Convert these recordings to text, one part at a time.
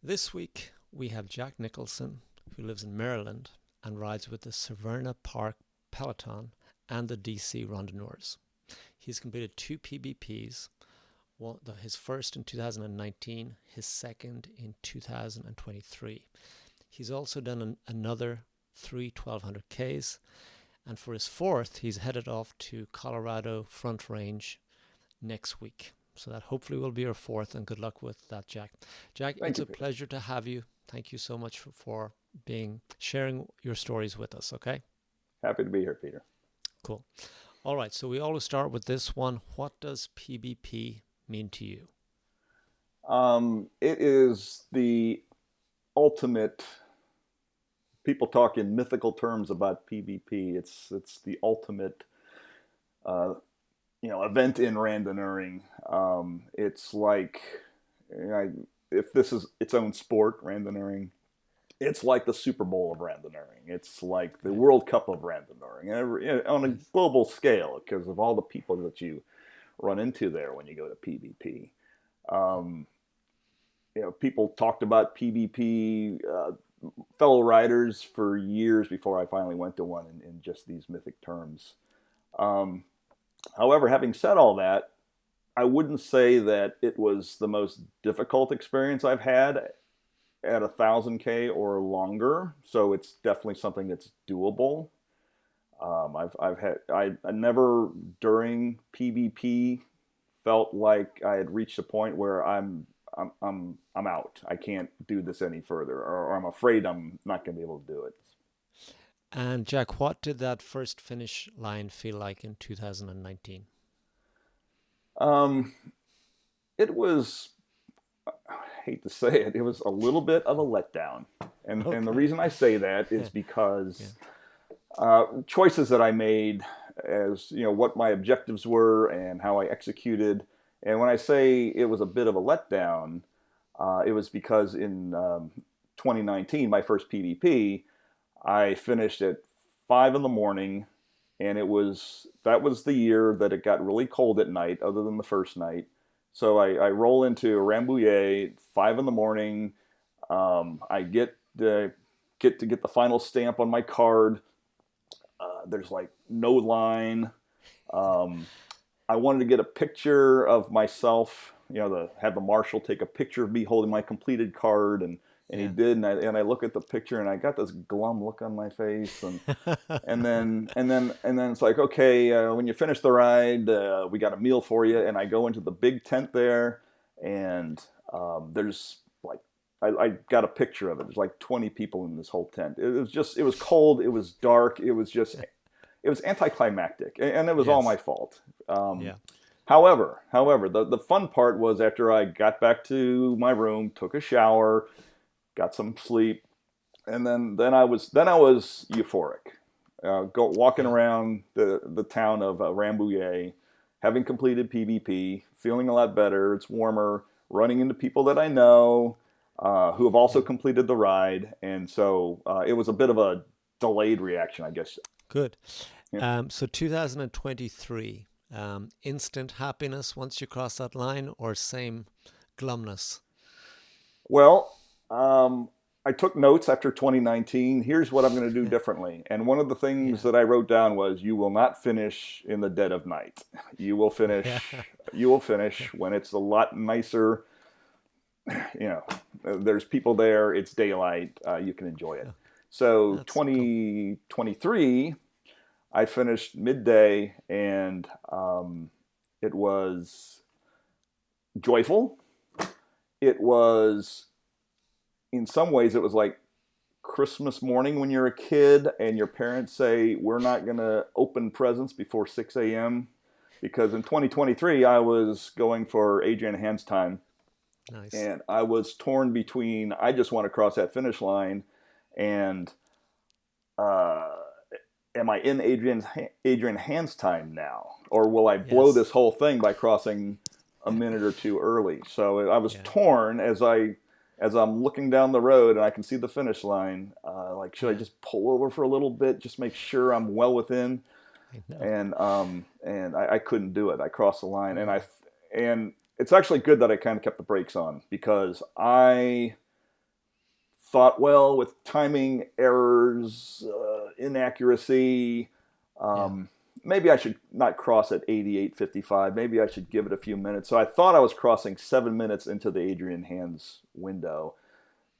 This week we have Jack Nicholson, who lives in Maryland and rides with the Severna Park Peloton and the DC Randonneurs. He's completed two PBPs, his first in 2019, his second in 2023. He's also done another three 1200Ks, and for his fourth, he's headed off to Colorado Front Range next week. So that hopefully will be your fourth, and good luck with that, Jack. Jack, Thank it's you, a Peter. pleasure to have you. Thank you so much for sharing your stories with us, okay? Happy to be here, Peter. Cool. All right, so we always start with this one. What does PBP mean to you? It is the ultimate. People talk in mythical terms about PBP. It's the ultimate, uh, event in randonneuring. It's like, if this is its own sport, randonneuring, it's like the Super Bowl of randonneuring. It's like the Yeah. World Cup of randonneuring on a Yes. global scale because of all the people that you run into there when you go to PBP. Um, People talked about PBP, fellow riders for years before I finally went to one in just these mythic terms. Um, However, having said all that, I wouldn't say that it was the most difficult experience I've had at 1,000K or longer. So it's definitely something that's doable. I never during PBP felt like I had reached a point where I'm out. I can't do this any further, or I'm afraid I'm not going to be able to do it. And Jack, what did that first finish line feel like in 2019? Um, it was, I hate to say it, it was a little bit of a letdown, and the Okay. reason I say that is Yeah. because choices that I made, as what my objectives were and how I executed. And when I say it was a bit of a letdown, it was because in 2019, my first PDP, I finished at 5 in the morning, and that was the year that it got really cold at night, other than the first night. So I roll into Rambouillet at 5 in the morning. I get the final stamp on my card. There's like no line. Um, I wanted to get a picture of myself, have the marshal take a picture of me holding my completed card, and he Yeah. did, and I look at the picture and I got this glum look on my face, and then it's like, okay, when you finish the ride, we got a meal for you, and I go into the big tent there, and there's like I got a picture of it. There's like 20 people in this whole tent. It was cold, it was dark, it was anticlimactic, and it was all my Yes. fault. Um, Yeah. however, the fun part was after I got back to my room, took a shower, got some sleep, and then I was euphoric. Walking Yeah. around the town of Rambouillet, having completed PvP, feeling a lot better. It's warmer, running into people that I know who have also Yeah. completed the ride, and so it was a bit of a delayed reaction, I guess. Good. Yeah. So 2023, instant happiness once you cross that line, or same glumness? Well, I took notes after 2019. Here's what I'm going to do differently. And one of the things Yeah. that I wrote down was, you will not finish in the dead of night. You will Yeah. finish. You will finish when it's a lot nicer. You know, there's people there. It's daylight. You can enjoy it. So That's cool. 2023, I finished midday, and it was joyful. It was, in some ways, it was like Christmas morning when you're a kid and your parents say, we're not going to open presents before 6 a.m. Because in 2023, I was going for Adrian Hand's time, Nice. and I was torn between, I just want to cross that finish line, and uh, am I in Adrian Hand's time now? Or will I blow Yes. this whole thing by crossing a minute or two early? So I was Yeah. torn as I'm looking down the road and I can see the finish line. Like, should I Yeah. just pull over for a little bit, just make sure I'm well within? I know. And I couldn't do it. I crossed the line, Yeah. and it's actually good that I kind of kept the brakes on, because I thought, well, with timing errors, inaccuracy, maybe I should not cross at 88.55. Maybe I should give it a few minutes. So I thought I was crossing 7 minutes into the Adrian Hands window.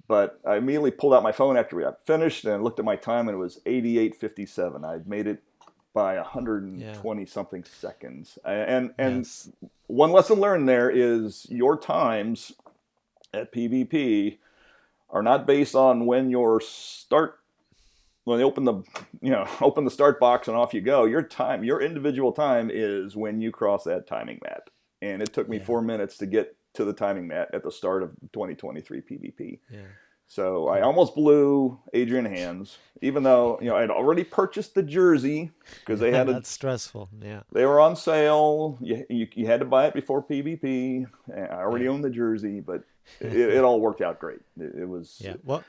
But I immediately pulled out my phone after we got finished and looked at my time, and it was 88.57. I'd made it by 120 something seconds. And one lesson learned there is your times at PBP are not based on when they open the start box and off you go. Your individual time is when you cross that timing mat. And it took me 4 minutes to get to the timing mat at the start of 2023 PBP. Yeah. So I almost blew Adrian Hands, even though I'd already purchased the jersey because they had that's stressful. Yeah, they were on sale. You had to buy it before PBP. I already owned the jersey, but it all worked out great. It was Well,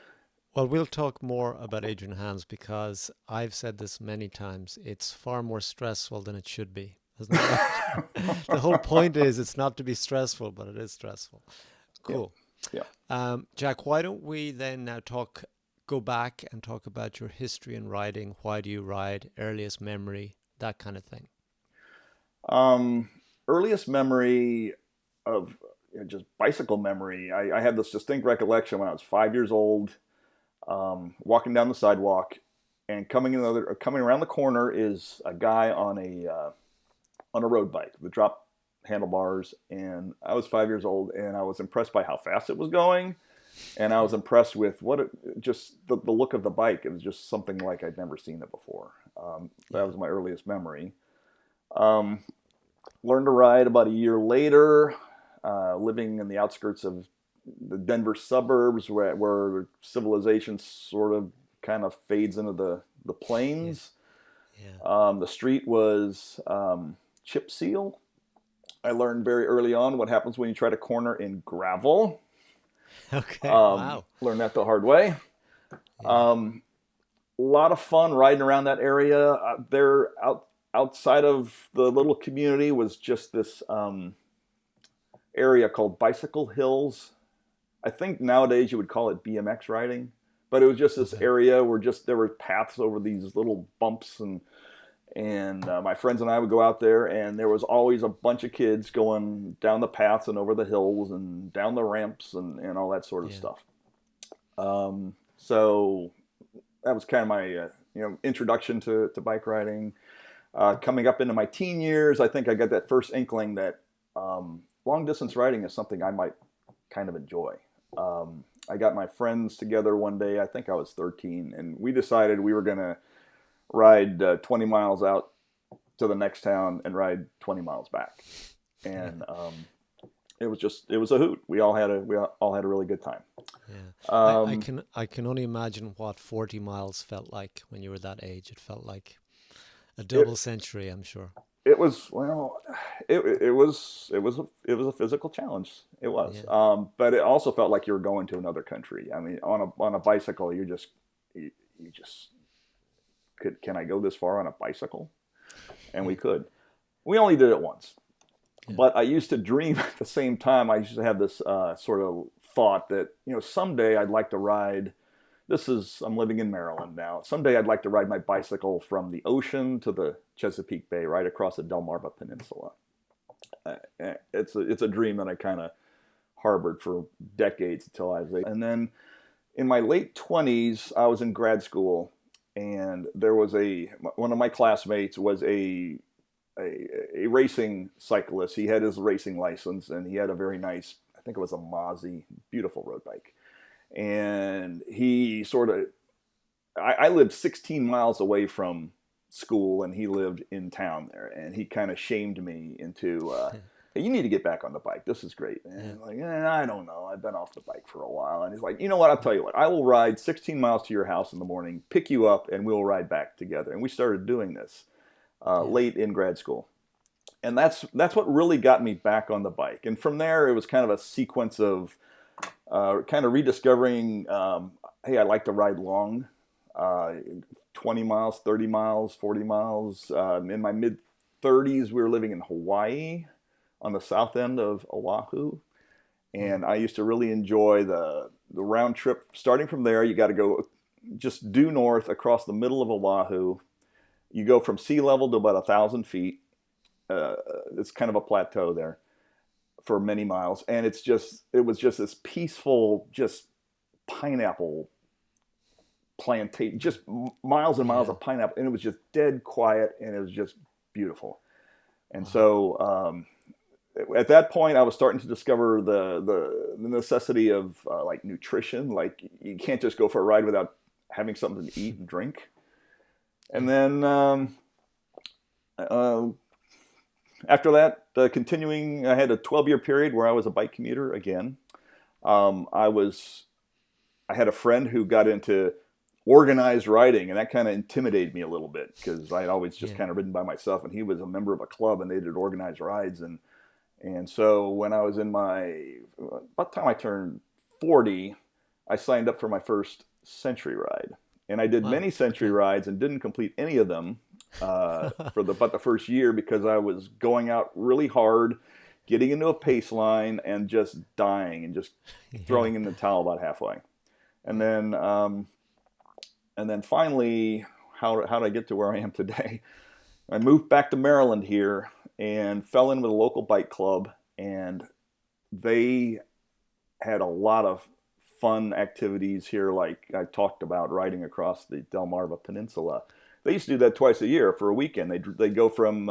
we'll talk more about Adrian Hands because I've said this many times. It's far more stressful than it should be. Isn't it right? The whole point is it's not to be stressful, but it is stressful. Cool. Yeah. Jack, why don't we then now go back and talk about your history in riding? Why do you ride? Earliest memory, that kind of thing. Earliest memory of just bicycle memory. I have this distinct recollection when I was 5 years old, walking down the sidewalk, and coming around the corner is a guy on a road bike with drop handlebars, and I was 5 years old, and I was impressed by how fast it was going, and I was impressed with just the look of the bike. It was just something like I'd never seen it before. That was my earliest memory. Learned to ride about a year later, living in the outskirts of the Denver suburbs where civilization sort of kind of fades into the plains. Yeah. The street was chip seal. I learned very early on what happens when you try to corner in gravel. Okay, wow. Learned that the hard way. Yeah. A lot of fun riding around that area. Outside of the little community was just this area called Bicycle Hills. I think nowadays you would call it BMX riding, but it was just this area where there were paths over these little bumps, and my friends and I would go out there, and there was always a bunch of kids going down the paths and over the hills and down the ramps and all that sort of stuff. So that was kind of my introduction to bike riding. Coming up into my teen years, I think I got that first inkling that long distance riding is something I might kind of enjoy. I got my friends together one day, I think I was 13, and we decided we were going to ride 20 miles out to the next town and ride 20 miles back. And it was a hoot. We all had a really good time. Yeah. I can only imagine what 40 miles felt like when you were that age. It felt like a double century, I'm sure. It was it was a physical challenge. It was, but it also felt like you were going to another country. I mean, on a bicycle, you just can I go this far on a bicycle? And we could. We only did it once, but I used to dream at the same time. I used to have this sort of thought that someday I'd like to ride. I'm living in Maryland now. Someday I'd like to ride my bicycle from the ocean to the Chesapeake Bay, right across the Delmarva Peninsula. It's a dream that I kind of harbored for decades until I was 8. And then in my late 20s, I was in grad school, and there was one of my classmates was a racing cyclist. He had his racing license, and he had a very nice, I think it was a Mozzie, beautiful road bike. And he I lived 16 miles away from school, and he lived in town there, and he kind of shamed me into, hey, you need to get back on the bike. This is great. And I'm like, I don't know. I've been off the bike for a while. And he's like, you know what? I'll tell you what. I will ride 16 miles to your house in the morning, pick you up, and we'll ride back together. And we started doing this late in grad school. And that's what really got me back on the bike. And from there, it was kind of a sequence of kind of rediscovering, hey, I like to ride long, 20 miles, 30 miles, 40 miles. In my mid-30s, we were living in Hawaii on the south end of Oahu. And I used to really enjoy the round trip, starting from there, you got to go just due north across the middle of Oahu. You go from sea level to about 1,000 feet. It's kind of a plateau there for many miles. And it was just this peaceful, just pineapple plantation, just miles and miles of pineapple. And it was just dead quiet, and it was just beautiful. And so at that point, I was starting to discover the necessity of like nutrition. Like you can't just go for a ride without having something to eat and drink. And then after that, continuing, I had a 12-year period where I was a bike commuter again. I had a friend who got into organized riding, and that kind of intimidated me a little bit because I had always just kind of ridden by myself, and he was a member of a club, and they did organized rides. And so when I was about the time I turned 40, I signed up for my first Century ride. And I did many Century rides and didn't complete any of them for about the first year because I was going out really hard, getting into a pace line, and just dying and just throwing in the towel about halfway. And then finally, how did I get to where I am today? I moved back to Maryland here and fell in with a local bike club, and they had a lot of fun activities here, like I talked about, riding across the Delmarva Peninsula. They used to do that twice a year for a weekend. They'd go from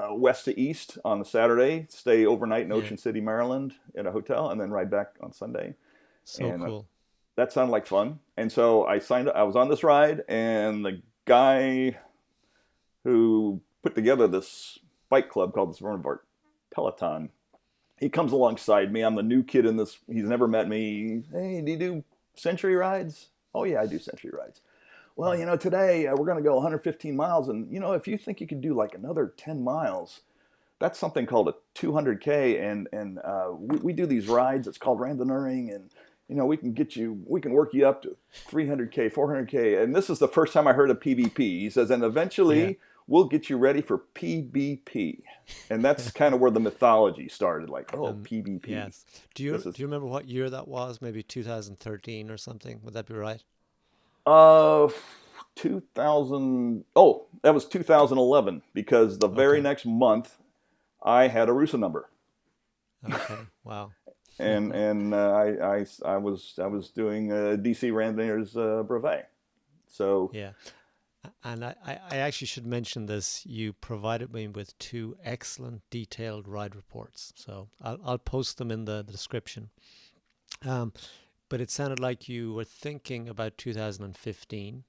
west to east on a Saturday, stay overnight in Ocean City, Maryland, in a hotel, and then ride back on Sunday. Cool. That sounded like fun. And so I signed up. I was on this ride, and the guy who put together this bike club called the Severna Park Peloton, he comes alongside me. I'm the new kid in this. He's never met me. Hey, do you do Century rides? Oh, yeah, I do Century rides. Well, today we're going to go 115 miles. And, if you think you could do like another 10 miles, that's something called a 200K. And we do these rides. It's called randonneuring. And, we can work you up to 300K, 400K. And this is the first time I heard of PBP. He says, and eventually we'll get you ready for PBP. And that's kind of where the mythology started, like, PBP. Yes. Do you remember what year that was? Maybe 2013 or something? Would that be right? 2000. Oh, that was 2011, because the very next month I had a RUSA number. Okay. Wow. and I was doing DC Randonneurs brevet. So yeah. And I actually should mention this. You provided me with 2 excellent detailed ride reports. So I'll post them in the description. But it sounded like you were thinking about 2015.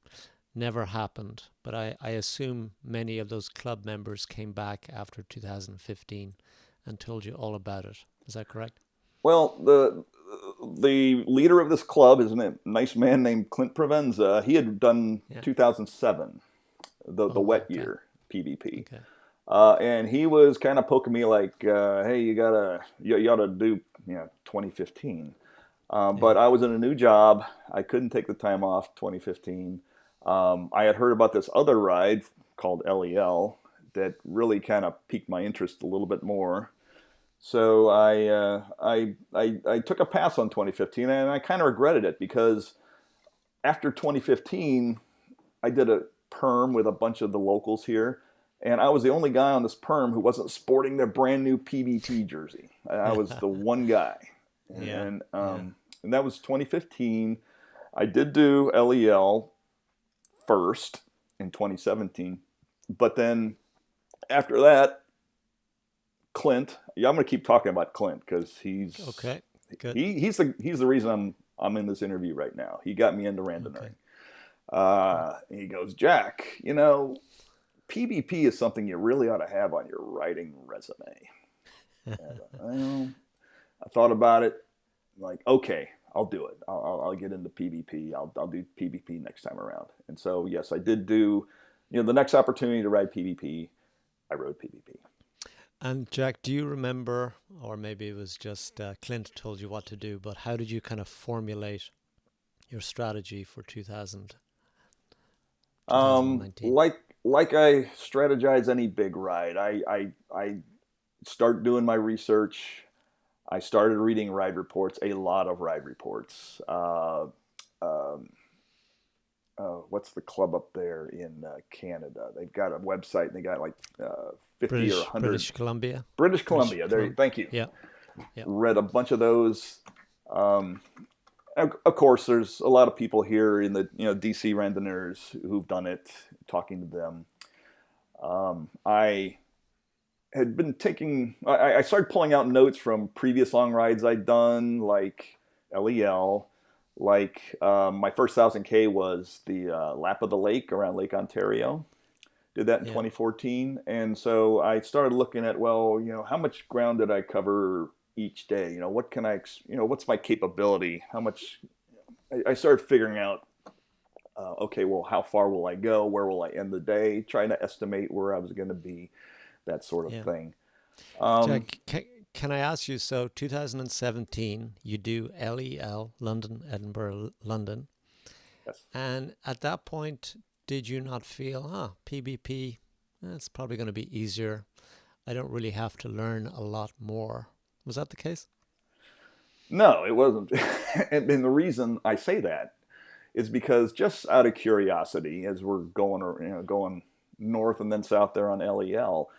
Never happened. But I assume many of those club members came back after 2015 and told you all about it. Is that correct? Well, the leader of this club is a nice man named Clint Provenza. He had done 2007, the wet year PBP. Okay. And he was kind of poking me like, hey, you ought to do 2015. But I was in a new job. I couldn't take the time off 2015. I had heard about this other ride called LEL that really kind of piqued my interest a little bit more. So I took a pass on 2015, and I kind of regretted it because after 2015, I did a perm with a bunch of the locals here, and I was the only guy on this perm who wasn't sporting their brand new PBP jersey. I was the one guy, and that was 2015. I did do LEL first in 2017, but then after that, Clint. Yeah, I'm going to keep talking about Clint because he's okay. Good. He's the reason I'm in this interview right now. He got me into randonneuring. He goes, Jack, PBP is something you really ought to have on your riding resume. I thought about it. I'm like, okay, I'll do it. I'll get into PBP. I'll do PBP next time around. And so yes, I did do. The next opportunity to ride PBP, I rode PBP. And Jack, do you remember, or maybe it was just Clint told you what to do, but how did you kind of formulate your strategy for 2019? Like I strategize any big ride. I start doing my research. I started reading ride reports, a lot of ride reports. What's the club up there in Canada? They've got a website and they got like 50 or 100. British Columbia. British Columbia. Thank you. Yeah. Yeah. Read a bunch of those. Of course, there's a lot of people here in the DC Randonneurs who've done it. Talking to them, I had been taking. I started pulling out notes from previous long rides I'd done, like LEL. Like my first 1,000K was the Lap of the Lake around Lake Ontario. Did that in 2014, and so I started looking at, well, how much ground did I cover each day? What can I, what's my capability? How much? I started figuring out, okay, well, how far will I go? Where will I end the day? Trying to estimate where I was going to be, that sort of thing. Jack, can I ask you, so 2017, you do LEL, London, Edinburgh, London. Yes. And at that point, did you not feel, PBP, it's probably going to be easier. I don't really have to learn a lot more. Was that the case? No, it wasn't. And the reason I say that is because, just out of curiosity, as we're going north and then south there on LEL,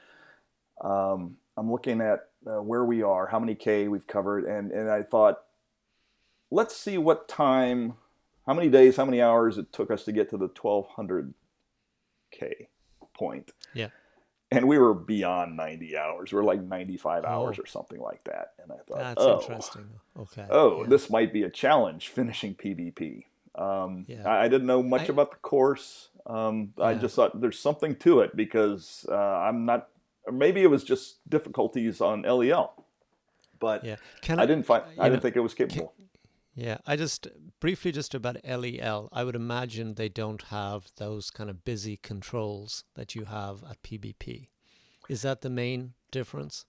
I'm looking at where we are, how many K we've covered, and I thought, let's see what time, how many days, how many hours it took us to get to the 1,200 K point. Yeah. And we were beyond 90 hours. We were like 95 hours or something like that. And I thought, that's interesting. Okay. This might be a challenge finishing PBP. I didn't know much about the course. I just thought there's something to it, because maybe it was just difficulties on LEL, but I didn't think it was capable. I just briefly, just about LEL, I would imagine they don't have those kind of busy controls that you have at PBP. Is that the main difference?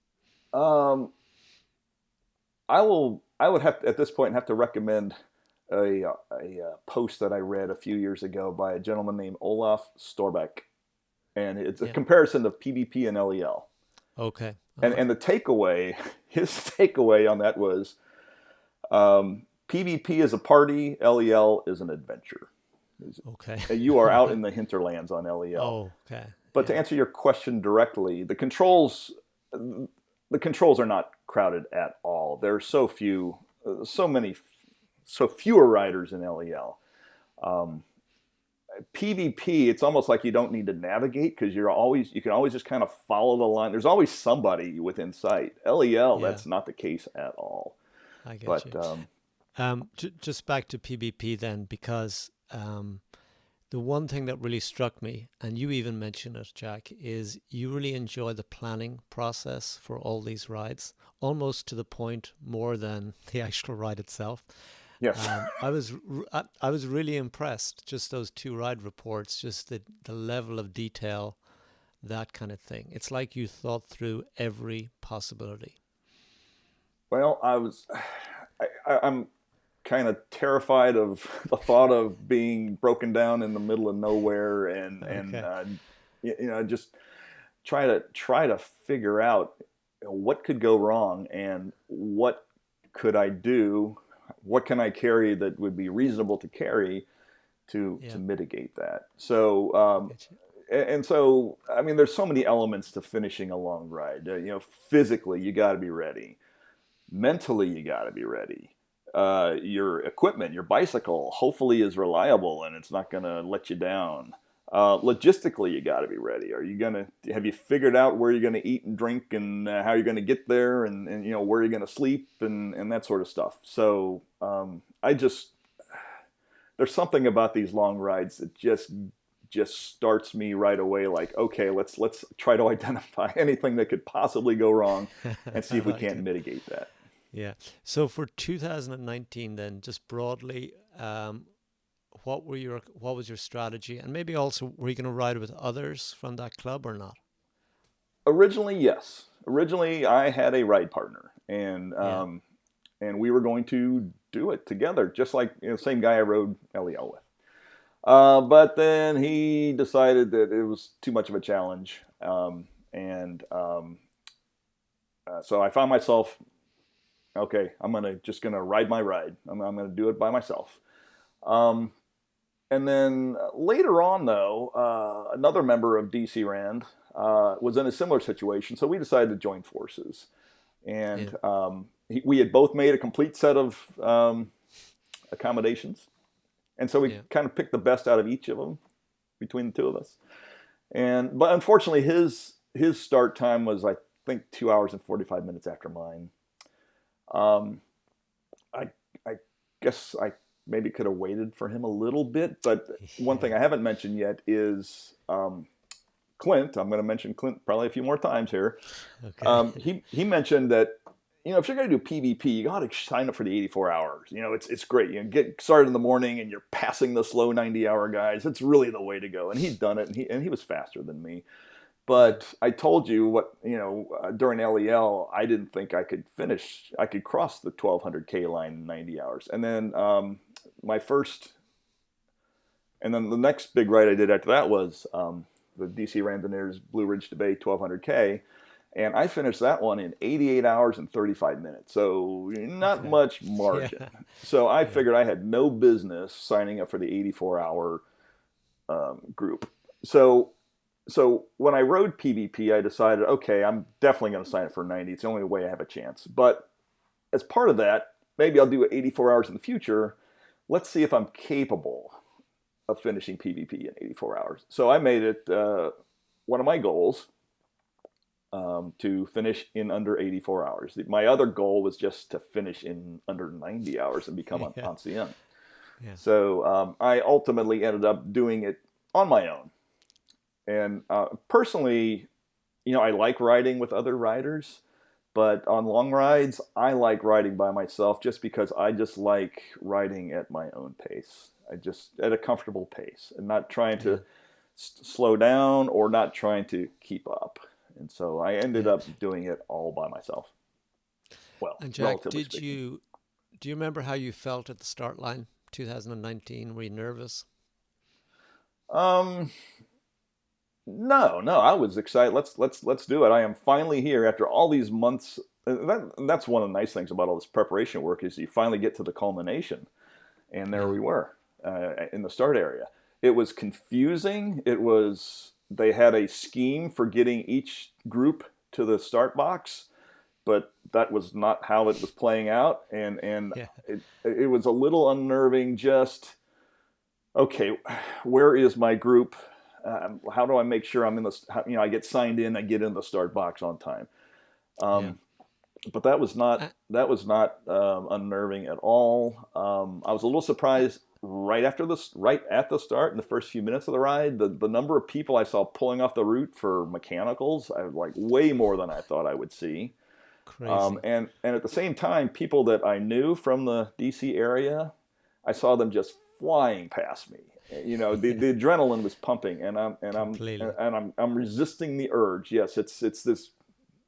I would have to, at this point, have to recommend a post that I read a few years ago by a gentleman named Olaf Storbeck, and it's a comparison of PBP and LEL. Okay. And the takeaway, his takeaway on that was, PBP is a party, LEL is an adventure. Okay. You are out in the hinterlands on LEL. Oh, okay. But to answer your question directly, the controls are not crowded at all. There are so fewer riders in LEL. PBP, it's almost like you don't need to navigate, because you can always just kind of follow the line. There's always somebody within sight. LEL, that's not the case at all. I get you. Just back to PBP then, because the one thing that really struck me, and you even mentioned it, Jack, is you really enjoy the planning process for all these rides, almost to the point more than the actual ride itself. Yes. I was really impressed, just those 2 ride reports, just the level of detail, that kind of thing. It's like you thought through every possibility. Well, I'm kind of terrified of the thought of being broken down in the middle of nowhere, and just try to figure out what could go wrong and what could I do, what can I carry that would be reasonable to carry to mitigate that. So so I mean, there's so many elements to finishing a long ride. Physically you got to be ready, mentally you got to be ready. Your equipment, your bicycle, hopefully is reliable and it's not going to let you down. Logistically, you got to be ready. Have you figured out where you're going to eat and drink, and how you're going to get there, and where you're going to sleep, and that sort of stuff. So there's something about these long rides that just starts me right away. Like, okay, let's try to identify anything that could possibly go wrong and see if we can't mitigate that. Yeah. So for 2019, then, just broadly, what was your strategy, and maybe also, were you going to ride with others from that club or not? Originally, yes. Originally, I had a ride partner, and we were going to do it together, just like same guy I rode LEL with. But then he decided that it was too much of a challenge, so I found myself okay, just gonna ride my ride. I'm gonna do it by myself. Um, and then later on, though, another member of DC Rand was in a similar situation, so we decided to join forces. Yeah. And we had both made a complete set of accommodations, and so we Yeah. kind of picked the best out of each of them between the two of us. But unfortunately, his start time was, I think, 2 hours and 45 minutes after mine. Um, I I guess I maybe could have waited for him a little bit, but one thing Yeah. I haven't mentioned yet is Clint. I'm going to mention Clint probably a few more times here. Okay. He mentioned that, if you're going to do PBP, you got to sign up for the 84 hours. It's great. Get started in the morning and you're passing the slow 90-hour guys. It's really the way to go. And he'd done it, and he was faster than me. Yeah. But I told you during LEL, I didn't think I could finish. I could cross the 1200K line in 90 hours. And then my first, and then the next big ride I did after that was the DC Randonneurs Blue Ridge to Bay 1200K. And I finished that one in 88 hours and 35 minutes. So not Okay. much margin. Yeah. So I Yeah. figured I had no business signing up for the 84-hour group. So when I rode PBP, I decided, okay, I'm definitely going to sign up for 90. It's the only way I have a chance. But as part of that, maybe I'll do 84 hours in the future. Let's see if I'm capable of finishing PBP in 84 hours. So I made it one of my goals to finish in under 84 hours. My other goal was just to finish in under 90 hours and become an Yeah. ancien. Yeah. So I ultimately ended up doing it on my own. And personally, I like riding with other riders, but on long rides, I like riding by myself just because I just like riding at my own pace. At a comfortable pace and not trying Yeah. to slow down or not trying to keep up. And so I ended Yeah. up doing it all by myself. Well, And Jack, relatively speaking. do you remember how you felt at the start line, 2019? Were you nervous? Um, no, I was excited. Let's do it. I am finally here after all these months. That's one of the nice things about all this preparation work is you finally get to the culmination, and there Yeah. we were in the start area. It was confusing. They had a scheme for getting each group to the start box, but that was not how it was playing out, and Yeah. it was a little unnerving. Just okay, where is my group? How do I make sure I'm in I get signed in, I get in the start box on time. Yeah. Um, but that was Uh, not unnerving at all. I was a little surprised right at the start in the first few minutes of the ride, the number of people I saw pulling off the route for mechanicals. I was like way more than I thought I would see. Crazy. And at the same time, people that I knew from the DC area, I saw them just flying past me. Yeah. The adrenaline was pumping, and Completely. I'm resisting the urge. Yes, it's this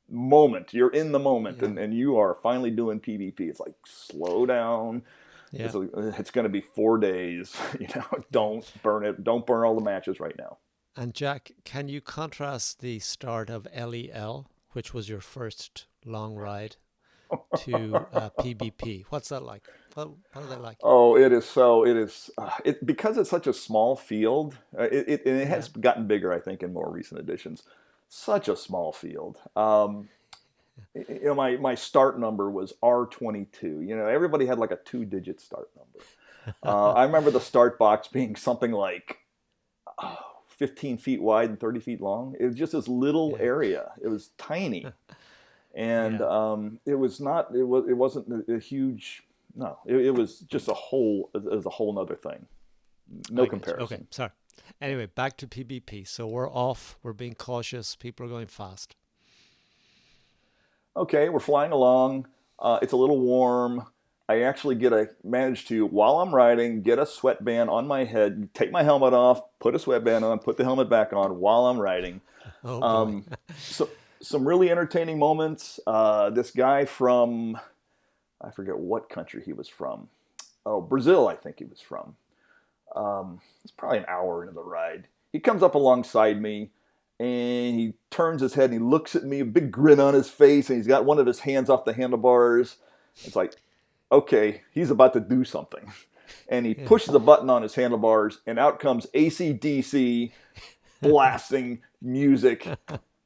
moment. You're in the moment, Yeah. and you are finally doing PvP. It's like slow down. Yeah. It's going to be 4 days. Yeah. Don't burn it. Don't burn all the matches right now. And Jack, can you contrast the start of LEL, which was your first long ride, to PBP? What's that like? What are they like? Oh, it is so. It is because it's such a small field. It Yeah. has gotten bigger, I think, in more recent editions. Such a small field. My start number was R22. Everybody had like a 2-digit start number. I remember the start box being something like 15 feet wide and 30 feet long. It was just this little Yeah. area. It was tiny, and Yeah. it was not. It wasn't a huge. No, it was just it was a whole nother thing. No I get you. Okay. comparison. Sorry. Anyway, back to PBP. So we're off. We're being cautious. People are going fast. Okay, we're flying along. It's a little warm. I actually manage to, while I'm riding, get a sweatband on my head, take my helmet off, put a sweatband on, put the helmet back on while I'm riding. Oh boy. Um, so some really entertaining moments. This guy from, I forget what country he was from. Oh, Brazil, I think he was from. It's probably an hour into the ride. He comes up alongside me and he turns his head and he looks at me, a big grin on his face, and he's got one of his hands off the handlebars. It's like, okay, he's about to do something. And he Yeah. pushes a button on his handlebars, and out comes AC/DC blasting music.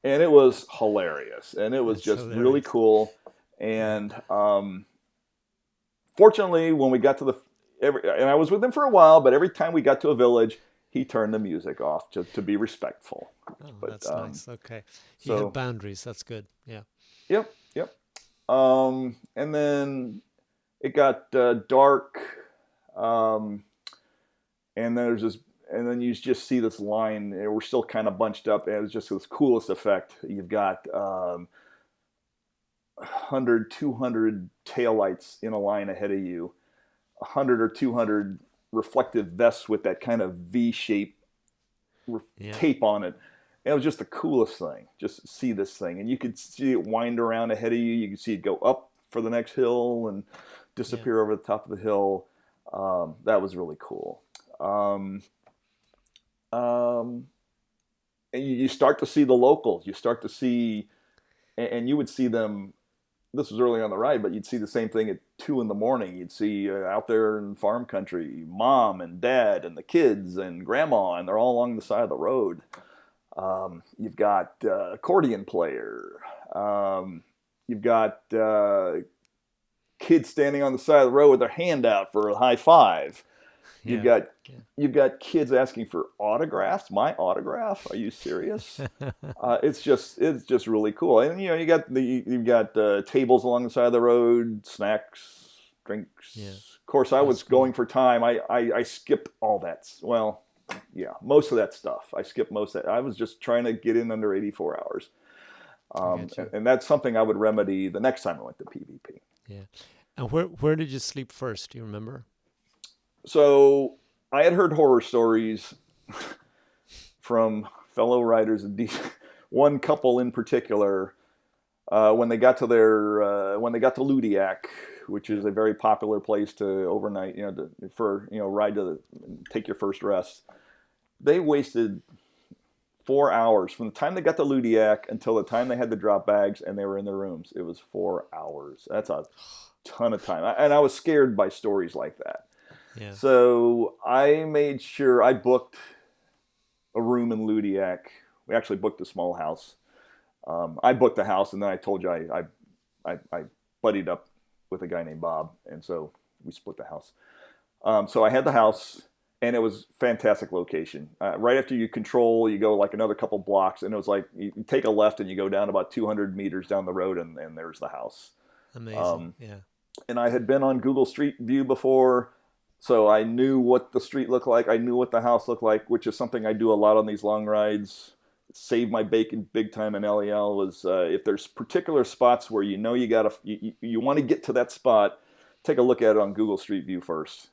And it was hilarious. And it was That's just really hilarious. cool. Yeah. And fortunately, when we got to and I was with him for a while, but every time we got to a village, he turned the music off to be respectful. Oh, But that's nice. Okay. He had so, boundaries. That's good. Yeah. yep, yep. And then it got dark, um, and then and then you just see this line. And we're still kind of bunched up, and it was just this coolest effect. You've got 100, 200 taillights in a line ahead of you, 100 or 200 reflective vests with that kind of V-shape Yeah. tape on it. And it was just the coolest thing, just to see this thing. And you could see it wind around ahead of you. You could see it go up for the next hill and Yeah. disappear over the top of the hill. That was really cool. Um, um, and you start to see the locals. You start to see, and you would see them. This was early on the ride, but you'd see the same thing at 2 a.m. You'd see out there in farm country, mom and dad and the kids and grandma, and they're all along the side of the road. You've got accordion player. You've got kids standing on the side of the road with their hand out for a high five. You've Yeah. got Yeah. you've got kids asking for autographs. My autograph? Are you serious? It's just really cool. And you've got tables along the side of the road, snacks, drinks. Yeah. Of course, I That's was cool. going for time. I skipped all that. Well, yeah, most of that stuff. I skipped most of that. I was just trying to get in under 84 hours. I get you. And that's something I would remedy the next time I went to PBP. Yeah. And where did you sleep first? Do you remember? So I had heard horror stories from fellow riders in DC. One couple in particular, when they got to Ludiac, which Yeah. is a very popular place to overnight, ride take your first rest. They wasted 4 hours from the time they got to Ludiac until the time they had the drop bags and they were in their rooms. It was 4 hours. That's a ton of time, and I was scared by stories like that. Yeah. So I made sure I booked a room in Ludiac. We actually booked a small house. I booked the house, and then I told you I buddied up with a guy named Bob, and so we split the house. So I had the house, and it was fantastic location. Right after you control, you go like another couple blocks, and it was like you take a left and you go down about 200 meters down the road, and there's the house. Amazing. Yeah. And I had been on Google Street View before, so I knew what the street looked like. I knew what the house looked like, which is something I do a lot on these long rides. Save my bacon big time in LEL was if there's particular spots where you know you want to get to that spot, take a look at it on Google Street View first.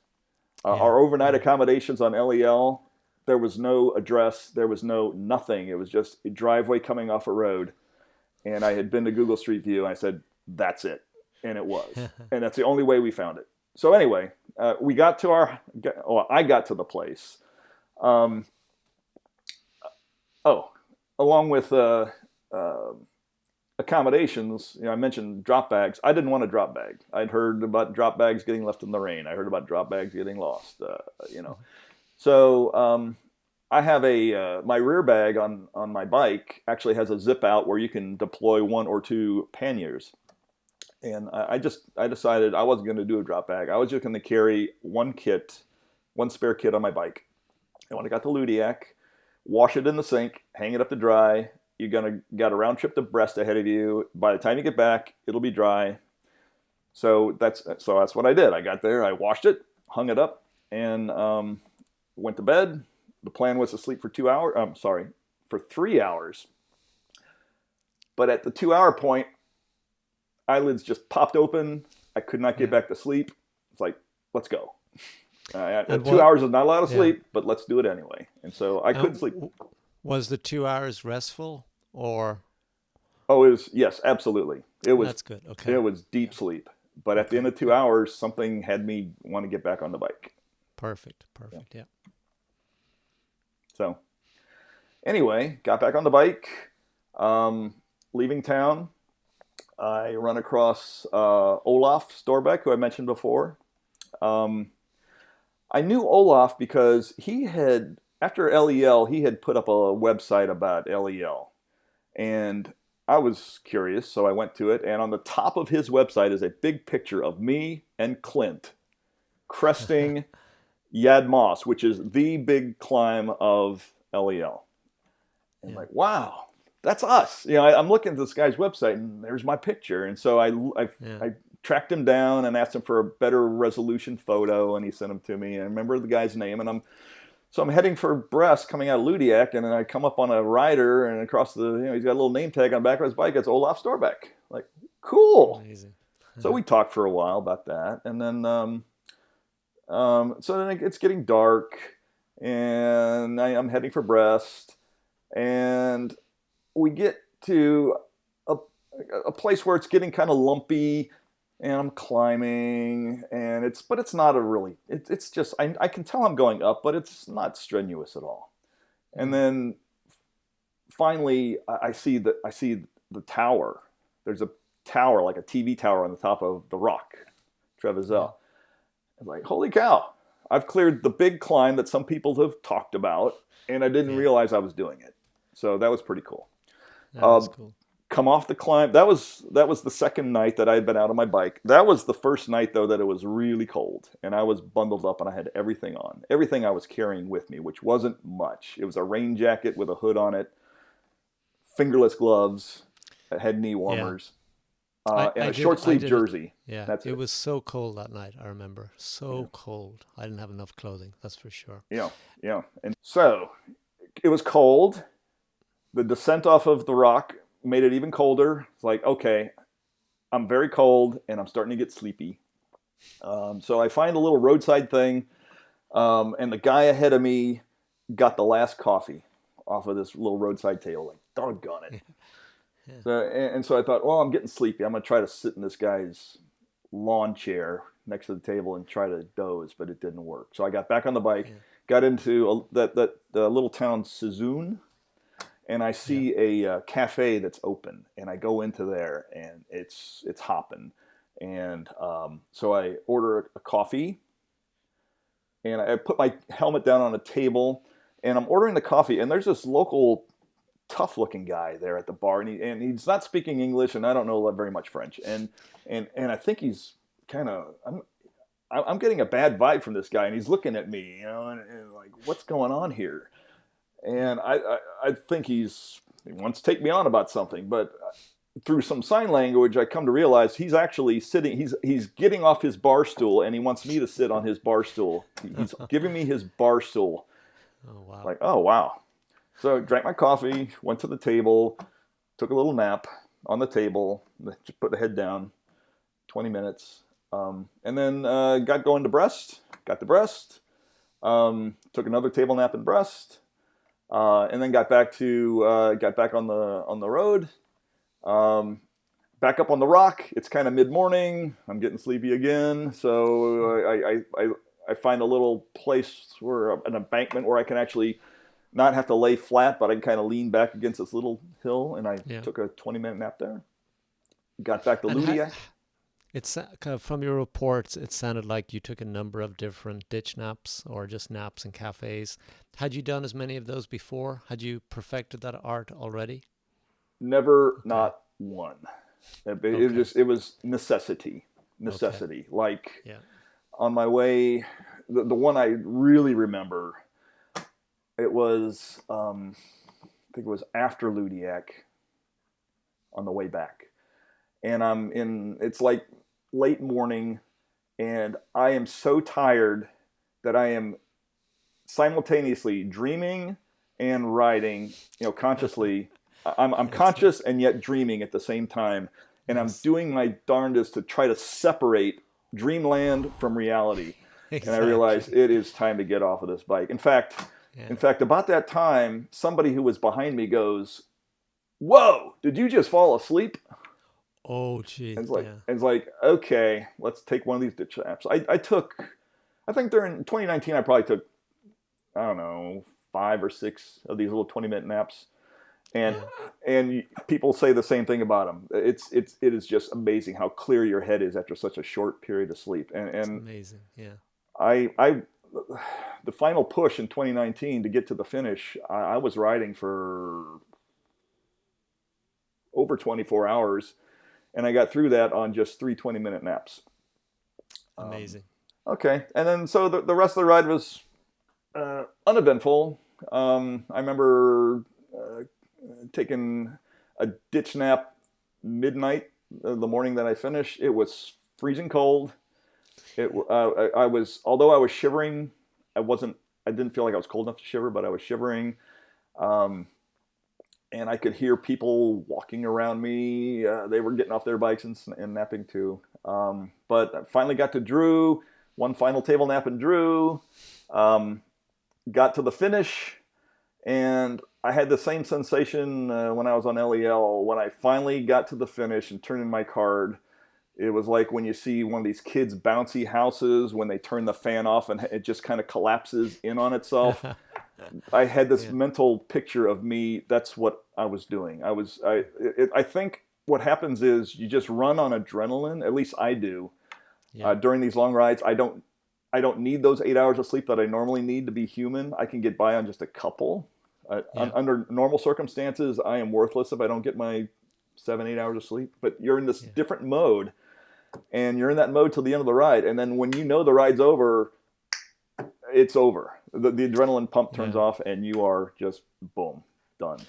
Yeah. Our overnight Yeah. accommodations on LEL, there was no address, there was no nothing. It was just a driveway coming off a road. And I had been to Google Street View, and I said, that's it. And it was. And that's the only way we found it. So anyway, I got to the place. Um, Along with accommodations, I mentioned drop bags. I didn't want a drop bag. I'd heard about drop bags getting left in the rain. I heard about drop bags getting lost. So I have my rear bag on my bike actually has a zip out where you can deploy 1 or 2 panniers. And I decided I wasn't going to do a drop bag. I was just going to carry one spare kit on my bike. And when I got to Ludiac, wash it in the sink, hang it up to dry. You're got a round trip to Brest ahead of you. By the time you get back, it'll be dry. So that's what I did. I got there, I washed it, hung it up, and went to bed. The plan was to sleep for 2 hours. For 3 hours. But at the 2-hour point, eyelids just popped open. I could not get back to sleep. It's like, let's go. 2 hours is not a lot of sleep, but let's do it anyway. And so I couldn't sleep. Was the 2 hours restful or? Oh, it was, yes, absolutely. It was. That's good. Okay. It was deep sleep. But at the end of 2 hours, something had me want to get back on the bike. Perfect. Yeah. So anyway, got back on the bike, leaving town. I run across Olaf Storbeck, who I mentioned before. I knew Olaf because he had, after LEL, he had put up a website about LEL. And I was curious, so I went to it. And on the top of his website is a big picture of me and Clint cresting Yad Moss, which is the big climb of LEL. And I'm like, wow, that's us. You know, I'm looking at this guy's website, and there's my picture. And so I tracked him down and asked him for a better resolution photo, and he sent them to me. And I remember the guy's name, and I'm heading for Brest, coming out of Ludiac, and then I come up on a rider, and across the, he's got a little name tag on the back of his bike. It's Olaf Storbeck. Like, cool. Amazing. So we talked for a while about that, and then so then it's getting dark, and I'm heading for Brest, and we get to a place where it's getting kind of lumpy, and I'm climbing, and it's not a really, it's just, I can tell I'm going up, but it's not strenuous at all. And then finally I see the tower. There's a tower, like a TV tower on the top of the rock, Trevizel. I'm like, holy cow, I've cleared the big climb that some people have talked about, and I didn't realize I was doing it. So that was pretty cool. That was cool. Come off the climb. That was the second night that I had been out on my bike. That was the first night, though, that it was really cold, and I was bundled up, and I had everything on. Everything I was carrying with me, which wasn't much. It was a rain jacket with a hood on it, fingerless gloves, that had knee warmers, and a short-sleeve jersey. Yeah, that's it. Was so cold that night, I remember. So cold. I didn't have enough clothing, that's for sure. Yeah. And so it was cold. The descent off of the rock made it even colder. It's like, okay, I'm very cold and I'm starting to get sleepy. So I find a little roadside thing, and the guy ahead of me got the last coffee off of this little roadside table. Like, doggone it. Yeah. So I thought, well, I'm getting sleepy. I'm going to try to sit in this guy's lawn chair next to the table and try to doze, but it didn't work. So I got back on the bike, got into the little town Sizoon, and I see a cafe that's open, and I go into there, and it's hopping. And so I order a coffee, and I put my helmet down on a table, and I'm ordering the coffee, and there's this local tough-looking guy there at the bar, and he's not speaking English, and I don't know very much French, and I think he's kind of, I'm getting a bad vibe from this guy, and he's looking at me, and like, what's going on here? And I think he wants to take me on about something, but through some sign language, I come to realize he's actually sitting, he's getting off his bar stool, and he wants me to sit on his bar stool. He's giving me his bar stool. Oh, wow. Like, oh, wow. So I drank my coffee, went to the table, took a little nap on the table, just put the head down, 20 minutes, and then got going to Brest, got to Brest, took another table nap in Brest, and then got back on the road, back up on the rock. It's kind of mid-morning. I'm getting sleepy again, so I find a little place an embankment where I can actually not have to lay flat, but I can kind of lean back against this little hill, and I took a 20-minute nap there. Got back to Ludiac. It's kind of, from your reports, it sounded like you took a number of different ditch naps or just naps in cafes. Had you done as many of those before? Had you perfected that art already? Never, not one. It was necessity. Okay. Like on my way, the one I really remember, it was, I think it was after Ludiac on the way back. And it's like late morning, and I am so tired that I am simultaneously dreaming and riding, consciously. I'm conscious and yet dreaming at the same time. And I'm doing my darndest to try to separate dreamland from reality. Exactly. And I realize it is time to get off of this bike. In fact, about that time, somebody who was behind me goes, "Whoa, did you just fall asleep?" Oh, geez. And it's like, okay, let's take one of these ditch naps. I think during 2019, I probably took, I don't know, 5 or 6 of these little 20-minute naps. And Yeah. people say the same thing about them. It is just amazing how clear your head is after such a short period of sleep. It's And amazing. Yeah. I the final push in 2019 to get to the finish, I was riding for over 24 hours, and I got through that on just 3 20-minute naps. Amazing. Okay, and then so the rest of the ride was uneventful. I remember taking a ditch nap midnight the morning that I finished. It was freezing cold. I was, although I was shivering, I didn't feel like I was cold enough to shiver, but I was shivering. Um, and I could hear people walking around me. They were getting off their bikes and napping too. But I finally got to Drew, one final table nap in Drew, got to the finish, and I had the same sensation when I was on LEL. When I finally got to the finish and turned in my card, it was like when you see one of these kids' bouncy houses when they turn the fan off and it just kind of collapses in on itself. I had this Yeah. mental picture of me. That's what I was doing. I think what happens is you just run on adrenaline. At least I do. Yeah. During these long rides, I don't need those 8 hours of sleep that I normally need to be human. I can get by on just a couple. Yeah. Under normal circumstances, I am worthless if I don't get my 7 8 hours of sleep. But you're in this Yeah. different mode, and you're in that mode till the end of the ride. And then when you know the ride's over, it's over. The adrenaline pump turns Yeah. off, and you are just boom, done.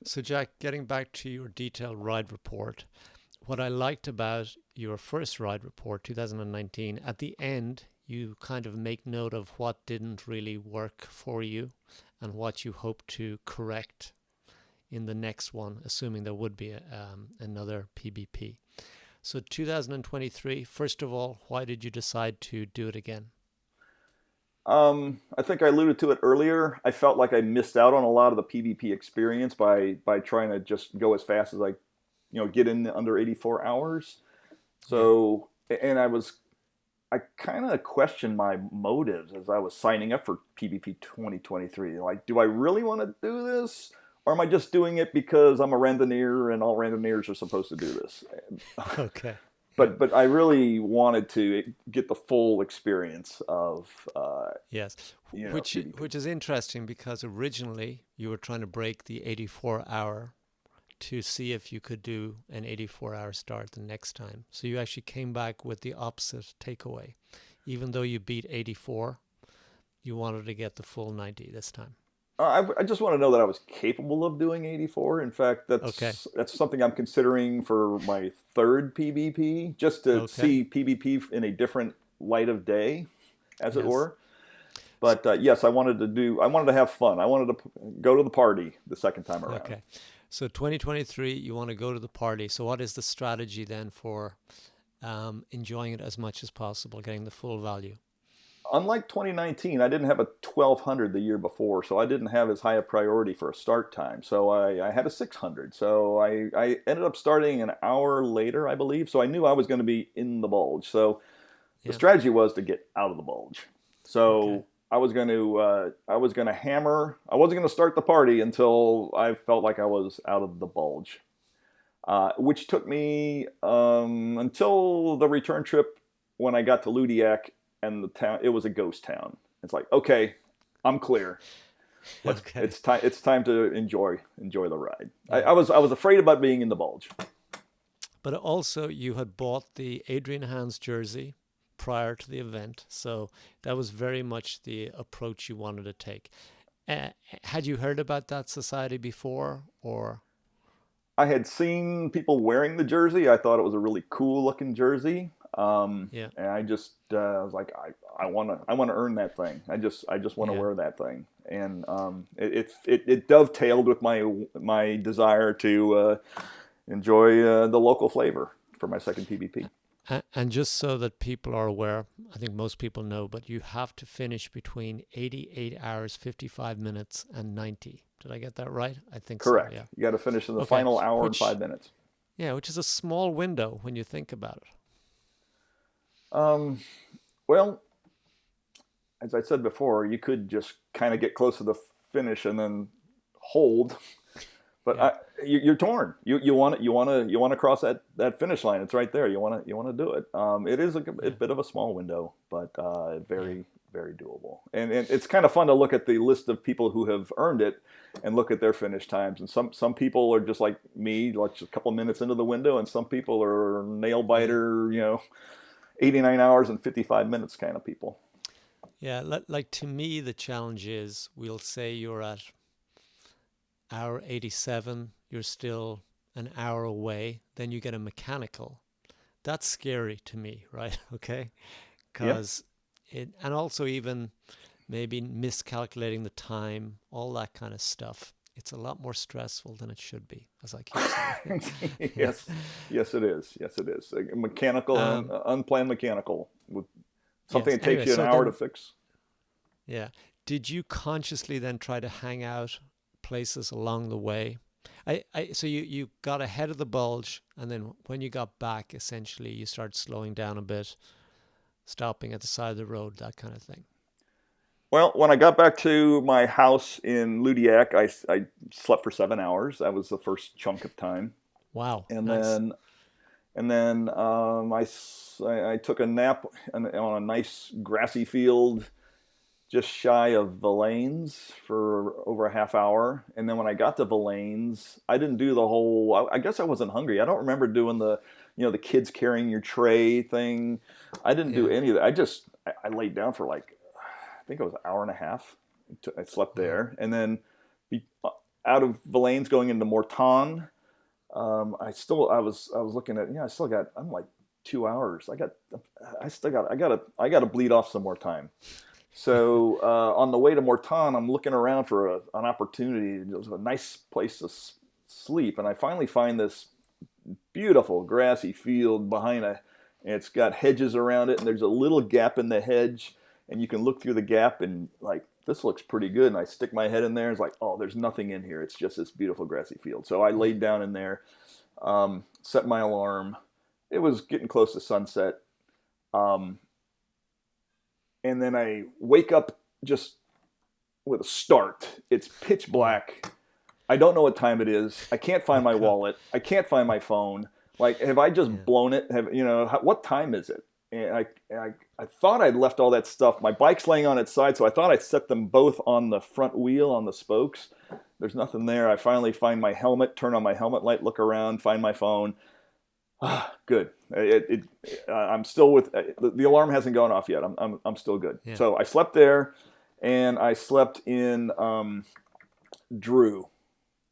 So, Jack, getting back to your detailed ride report, what I liked about your first ride report, 2019, at the end, you kind of make note of what didn't really work for you and what you hope to correct in the next one, assuming there would be another PBP. So 2023, first of all, why did you decide to do it again? I think I alluded to it earlier. I felt like I missed out on a lot of the PBP experience by trying to just go as fast as get in under 84 hours. Yeah. So, and I kind of questioned my motives as I was signing up for PBP 2023. Like, do I really want to do this? Or am I just doing it because I'm a randonneur and all randonneurs are supposed to do this? Okay. But I really wanted to get the full experience of Yes, PBP. which is interesting because originally you were trying to break the 84-hour to see if you could do an 84-hour start the next time. So you actually came back with the opposite takeaway. Even though you beat 84, you wanted to get the full 90 this time. I just want to know that I was capable of doing 84. In fact, Okay. that's something I'm considering for my third PBP, just to Okay. see PBP in a different light of day, as it Yes. were. But yes, I wanted to have fun. I wanted to go to the party the second time around. Okay. So 2023, you want to go to the party. So what is the strategy then for enjoying it as much as possible, getting the full value? Unlike 2019, I didn't have a 1200 the year before, so I didn't have as high a priority for a start time. So I had a 600. So I ended up starting an hour later, I believe. So I knew I was going to be in the bulge. So the Yeah. strategy was to get out of the bulge. So Okay. I was going to hammer. I wasn't going to start the party until I felt like I was out of the bulge, which took me until the return trip when I got to Ludiac, and the town, it was a ghost town. It's like, okay, I'm clear. Okay. It's time. It's time to enjoy the ride. Yeah. I was afraid about being in the bulge. But also, you had bought the Adrian Hans jersey prior to the event, so that was very much the approach you wanted to take. Had you heard about that society before, or? I had seen people wearing the jersey. I thought it was a really cool looking jersey. Yeah. And I just was like, I want to earn that thing. I just want to Yeah. wear that thing. And it dovetailed with my desire to enjoy the local flavor for my second PBP. And just so that people are aware, I think most people know, but you have to finish between 88 hours, 55 minutes, and 90. Did I get that right? I think Correct. so, yeah. You got to finish in the Okay. final hour and 5 minutes. Yeah, which is a small window when you think about it. Well, as I said before, you could just kind of get close to the finish and then hold. But Yeah. you're torn. You want to cross that finish line. It's right there. You want to do it. It is a Yeah. bit of a small window, but Yeah. very doable. And it's kind of fun to look at the list of people who have earned it and look at their finish times. And some people are just like me, like just a couple minutes into the window, and some people are nail Yeah. biter, 89 hours and 55 minutes kind of people. Yeah. Like to me, the challenge is we'll say you're at hour 87, you're still an hour away, then you get a mechanical. That's scary to me, right? Okay. Yeah. Because and also even maybe miscalculating the time, all that kind of stuff. It's a lot more stressful than it should be, as I keep saying. Yeah. Yes, yes, it is. Yes, it is. A mechanical, Um, unplanned mechanical with something yes. that takes Anyway, you an so hour to then, fix. yeah. Did you consciously then try to hang out places along the way? So you got ahead of the bulge, and then when you got back, essentially, you started slowing down a bit, stopping at the side of the road, that kind of thing. Well, when I got back to my house in Ludiac, I slept for 7 hours. That was the first chunk of time, Wow. and Nice. then I took a nap on a nice grassy field just shy of Valanes for over a half hour. And then when I got to Valanes, I didn't do the whole, I guess I wasn't hungry. I don't remember doing the kids carrying your tray thing. I didn't do Yeah. any of that. I laid down for like, I think it was an hour and a half. I slept Wow. there. And then out of Valanes going into Mortain, I was looking at, I'm like 2 hours. I got to bleed off some more time. So on the way to Mortain, I'm looking around for an opportunity. It was a nice place to sleep, and I finally find this beautiful grassy field and it's got hedges around it, and there's a little gap in the hedge, and you can look through the gap and like, this looks pretty good. And I stick my head in there, and it's like, oh, there's nothing in here. It's just this beautiful grassy field. So I Yeah. laid down in there, set my alarm. It was getting close to sunset. Um, and then I wake up just with a start. It's pitch Yeah. black. I don't know what time it is. I can't find Oh my God. wallet. I can't find my phone. Like, have I just Yeah. blown it? What time is it? And I thought I'd left all that stuff. My bike's laying on its side, so I thought I'd set them both on the front wheel on the spokes. There's nothing there. I finally find my helmet, turn on my helmet light, look around, find my phone. Good. I'm still with the alarm hasn't gone off yet. I'm still good. Yeah. So I slept there, and I slept in Drew.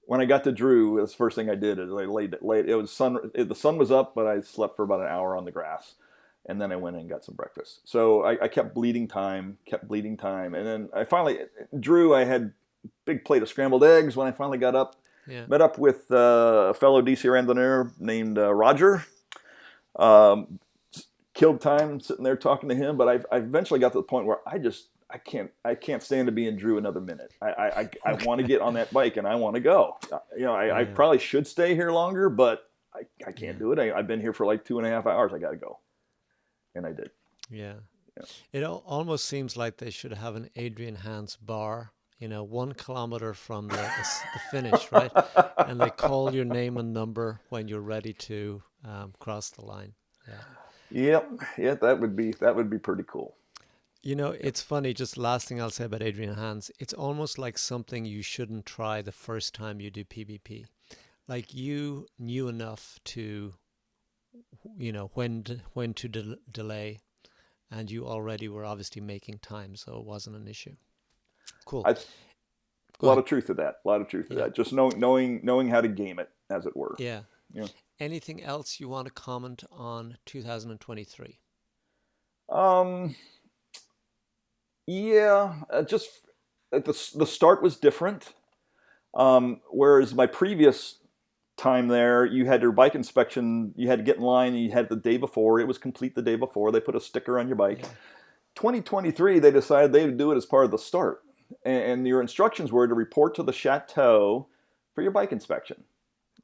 When I got to Drew, the first thing I did is I laid late. It was the sun was up, but I slept for about an hour on the grass, and then I went in and got some breakfast. So I kept bleeding time, and then I finally Drew. I had a big plate of scrambled eggs when I finally got up. Yeah. Met up with a fellow DC Randonneur named Roger. Um, Killed time sitting there talking to him, but I eventually got to the point where I can't stand to be in Drew another minute. I want to Okay. get on that bike and I want to go. I Yeah. probably should stay here longer, but I can't Yeah. do it. I've been here for like 2.5 hours. I got to go, and I did. Yeah. Yeah. It almost seems like they should have an Adrian Hans bar, 1 kilometer from the finish, right? And they call your name and number when you're ready to cross the line. Yeah. Yep, yeah, that would be pretty cool. Yep. It's funny, just last thing I'll say about Adrian Hans, it's almost like something you shouldn't try the first time you do PBP. Like you knew enough to, when to delay, and you already were obviously making time, so it wasn't an issue. Cool. I, a Go lot ahead. of truth to that. A lot of truth to Yeah. that. Just knowing how to game it, as it were. Yeah. Yeah. Anything else you want to comment on 2023? Um. Yeah. Just the start was different. Whereas my previous time there, you had your bike inspection, you had to get in line, and you had the day before. It was complete the day before. They put a sticker on your bike. Yeah. 2023, they decided they would do it as part of the start. And your instructions were to report to the chateau for your bike inspection.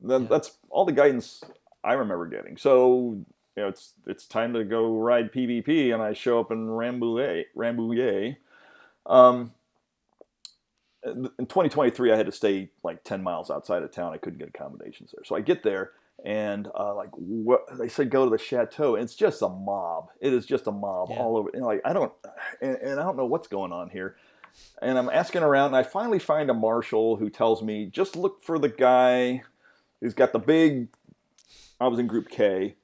Yeah. That's all the guidance I remember getting. So, it's time to go ride PBP, and I show up in Rambouillet. Um, in 2023, I had to stay like 10 miles outside of town. I couldn't get accommodations there. So I get there and they said, go to the chateau. And it's just a mob. It is just a mob all over. And I don't know what's going on here. And I'm asking around, and I finally find a marshal who tells me, just look for the guy who's got the big, I was in group K,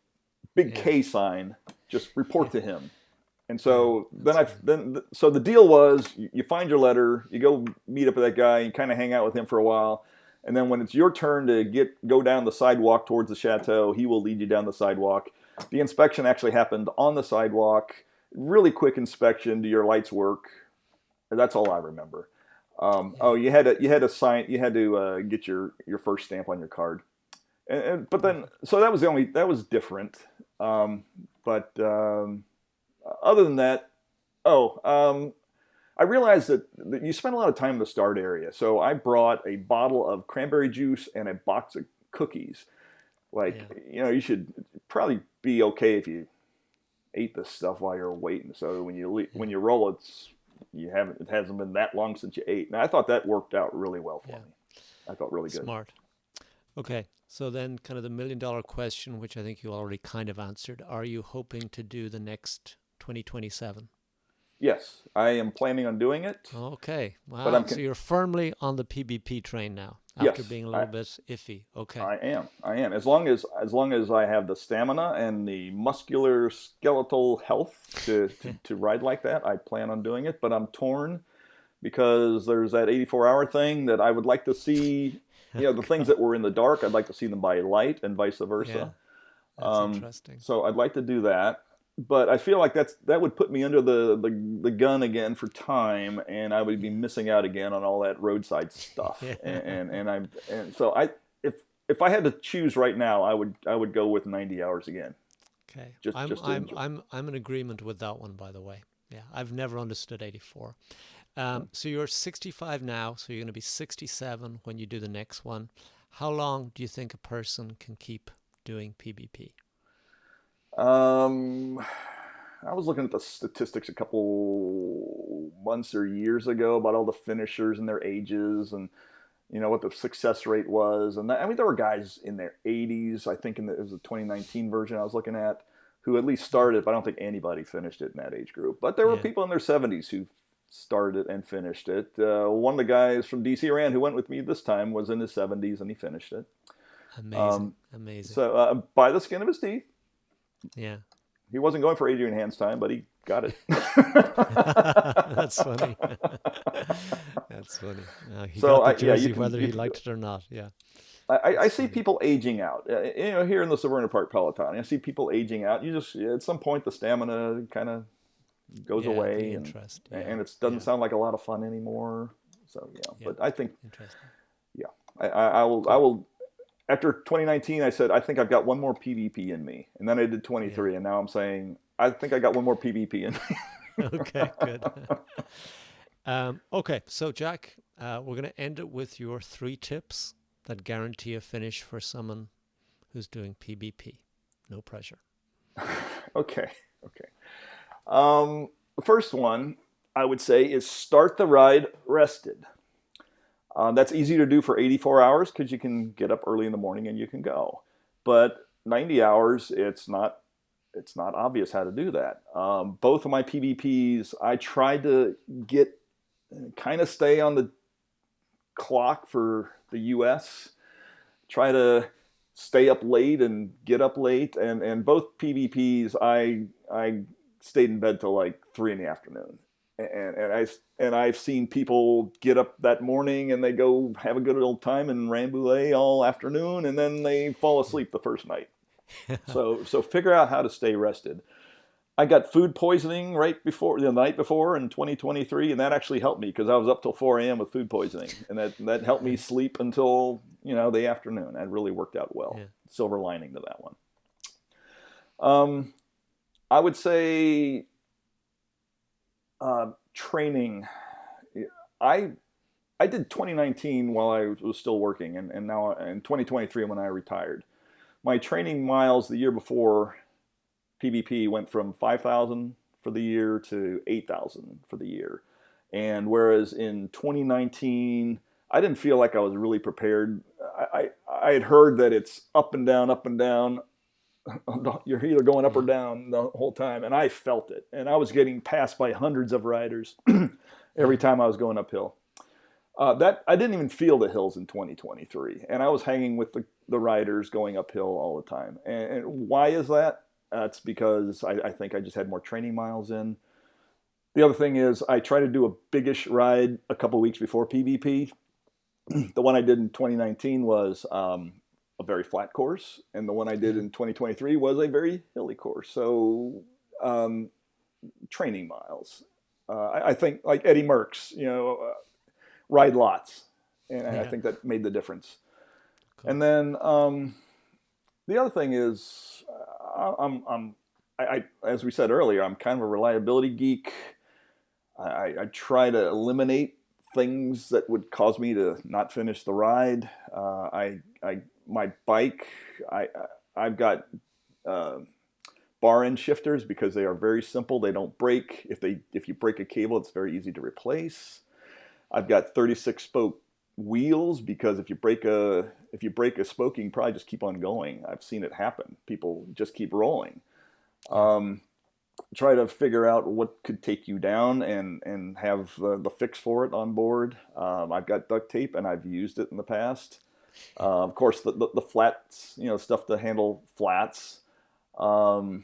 big K sign. Just report to him. And so so the deal was, you find your letter, you go meet up with that guy, you kind of hang out with him for a while, and then when it's your turn to go down the sidewalk towards the chateau, he will lead you down the sidewalk. The inspection actually happened on the sidewalk. Really quick inspection. Do your lights work? That's all I remember. Oh, you had to sign. You had to get your first stamp on your card. But then, so that was different. But other than that, I realized that you spend a lot of time in the start area. So I brought a bottle of cranberry juice and a box of cookies. You should probably be okay if you ate this stuff while you're waiting. So when you roll, it hasn't been that long since you ate. And I thought that worked out really well for me. I felt really good. Smart. Okay. So then kind of the $1 million question, which I think you already kind of answered. Are you hoping to do the next 2027? Yes, I am planning on doing it. Okay. Wow. So you're firmly on the PBP train now after being a little bit iffy. Okay. I am. As long as I have the stamina and the muscular skeletal health to ride like that, I plan on doing it. But I'm torn because there's that 84-hour thing that I would like to see. The things that were in the dark, I'd like to see them by light and vice versa. Yeah. That's interesting. So I'd like to do that. But I feel like that would put me under the gun again for time, and I would be missing out again on all that roadside stuff. So if I had to choose right now, I would go with 90 hours again. Okay, I'm in agreement with that one, by the way. Yeah, I've never understood 84. So you're 65 now, so you're going to be 67 when you do the next one. How long do you think a person can keep doing PBP? I was looking at the statistics a couple months or years ago about all the finishers and their ages and, what the success rate was. And there were guys in their 80s, I think it was the 2019 version I was looking at, who at least started, but I don't think anybody finished it in that age group. But there were people in their 70s who started and finished it. One of the guys from DC Randonneurs who went with me this time was in his 70s and he finished it. Amazing. So by the skin of his teeth. Yeah. He wasn't going for Adrian Hand's time, but he got it. That's funny. That's funny. He got the jersey whether he liked it or not. Yeah. I see people aging out. Here in the Severna Park Peloton, I see people aging out. You just at some point the stamina kind of goes away, and it doesn't sound like a lot of fun anymore. So but I think I will. After 2019, I said, I think I've got one more PBP in me. And then I did 23, and now I'm saying, I think I got one more PBP in me. Okay, good. Okay, so Jack, we're going to end it with your 3 tips that guarantee a finish for someone who's doing PBP. No pressure. Okay. The first one I would say is start the ride rested. That's easy to do for 84 hours because you can get up early in the morning and you can go. But 90 hours, it's not obvious how to do that. Both of my PBPs, I tried to kind of stay on the clock for the US, try to stay up late and get up late. And both PBPs, I stayed in bed till like 3 in the afternoon. And I've seen people get up that morning and they go have a good old time in Rambouillet all afternoon, and then they fall asleep the first night. So figure out how to stay rested. I got food poisoning the night before in 2023, and that actually helped me because I was up till 4 a.m. with food poisoning, and that helped me sleep until the afternoon. That really worked out well. Yeah. Silver lining to that one. I would say. Training. I did 2019 while I was still working, and now in 2023 when I retired. My training miles the year before PBP went from 5,000 for the year to 8,000 for the year. And whereas in 2019, I didn't feel like I was really prepared. I had heard that it's up and down, up and down. You're either going up or down the whole time. And I felt it. And I was getting passed by hundreds of riders every time I was going uphill. That I didn't even feel the hills in 2023. And I was hanging with the riders going uphill all the time. And why is that? It's because I think I just had more training miles in. The other thing is I try to do a biggish ride a couple weeks before PBP. The one I did in 2019 was a very flat course, and the one I did in 2023 was a very hilly course. So training miles. I think like Eddie Merckx, ride lots, and I think that made the difference. Cool. And then the other thing is, I as we said earlier, I'm kind of a reliability geek. I try to eliminate things that would cause me to not finish the ride. My bike, I've got bar end shifters because they are very simple. They don't break. If you break a cable, it's very easy to replace. I've got 36 spoke wheels because if you break a spoke, you can probably just keep on going. I've seen it happen. People just keep rolling. Try to figure out what could take you down and have the fix for it on board. I've got duct tape and I've used it in the past. Of course, the flats, stuff to handle flats. I've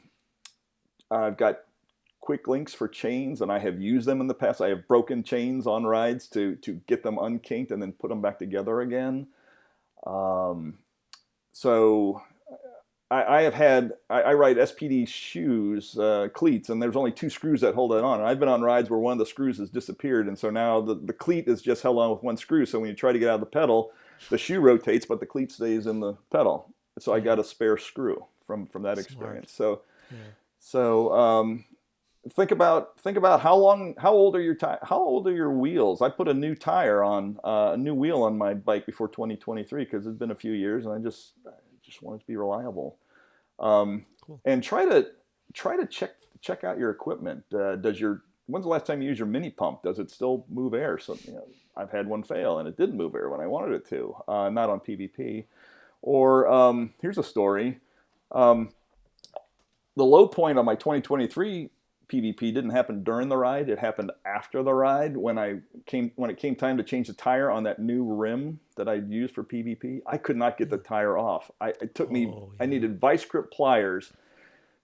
got quick links for chains, and I have used them in the past. I have broken chains on rides to get them unkinked and then put them back together again. So I ride SPD shoes, cleats, and there's only 2 screws that hold it on. And I've been on rides where one of the screws has disappeared, and so now the cleat is just held on with 1 screw. So when you try to get out of the pedal, the shoe rotates, but the cleat stays in the pedal. So I got a spare screw from that experience. So think about how old are your wheels? I put a new tire on a new wheel on my bike before 2023 because it's been a few years, and I just want it to be reliable. Cool. And try to check out your equipment. When's the last time you used your mini pump? Does it still move air? So I've had one fail and it didn't move air when I wanted it to. Not on PBP. Or here's a story. The low point on my 2023 PBP didn't happen during the ride. It happened after the ride when it came time to change the tire on that new rim that I'd used for PBP. I could not get the tire off. I needed vice grip pliers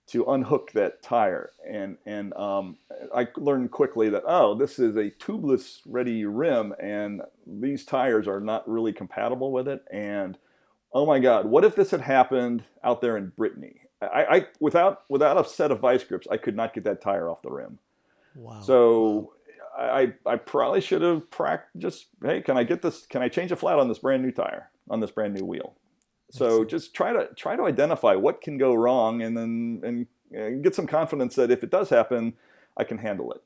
to unhook that tire, and I learned quickly that this is a tubeless ready rim, and these tires are not really compatible with it. And oh my God, what if this had happened out there in Brittany? I without a set of vice grips, I could not get that tire off the rim. Wow. So I probably should have practiced. Hey, can I get this? Can I change a flat on this brand new tire on this brand new wheel? So just try to identify what can go wrong, and then get some confidence that if it does happen, I can handle it.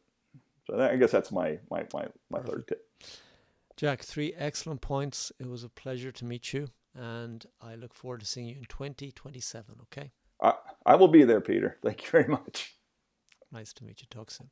So I guess that's my third tip. Jack, 3 excellent points. It was a pleasure to meet you, and I look forward to seeing you in 2027. Okay. I will be there, Peter. Thank you very much. Nice to meet you. Talk soon.